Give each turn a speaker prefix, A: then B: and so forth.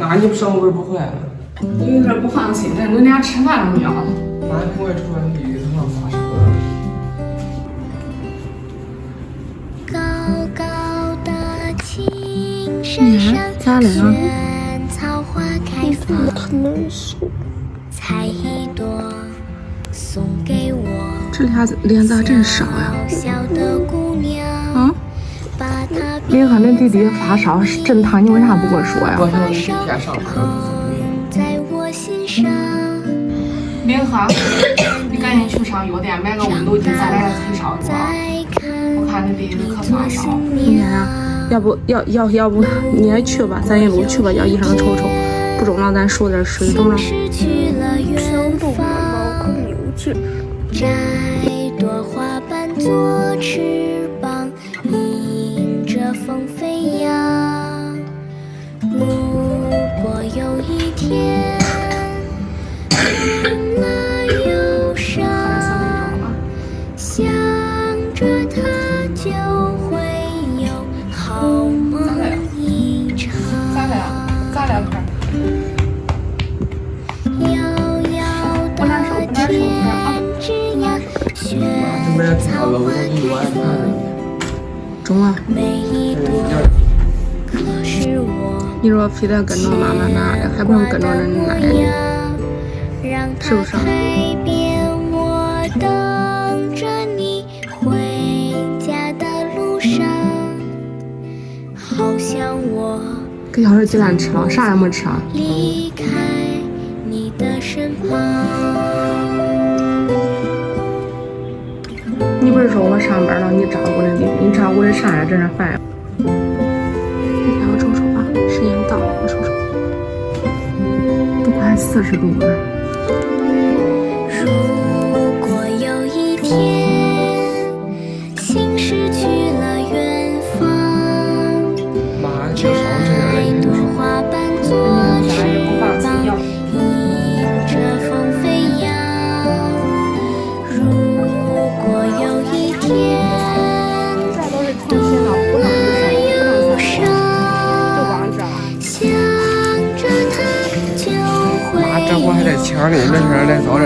A: 那你上午不回来了？
B: 我有点不放心，那你俩吃饭了没有？
A: 那你跟我出来，你给他们发烧
C: 了。咋了啊？很难受。这脸咋真少呀？啊？林和恁弟弟发烧震烫，你为啥不跟我说呀？
A: 我想你今天上班。
B: 林和，你赶紧去上药店买个温度计，再来个退烧药。我看你弟弟可发烧。
C: 你看呀，要不你也去吧，咱一路去吧，叫医生瞅瞅，不中了咱输点水，中了。想不感冒可没有劲。摘朵花瓣做翅膀，迎着风飞扬。如果有一天忘了忧伤，想着它就会有好梦一场。
B: 咋了？咋了？
C: 中了。你说非得跟着妈妈拿的，还不能跟着人奶奶，是不是？给小时鸡蛋吃了，啥也没吃啊。离开你的身旁。你不是说我上班了，你照顾你弟弟，你照顾的啥呀？这饭呀？你看我瞅瞅啊，时间到了，我瞅瞅，都快40度了。如果有一天，心失去了远方，摘朵花瓣做翅膀，迎着风飞扬。如果有一天懂了忧伤，想着它就会。
A: 妈，这我还在前儿呢，没事来早点。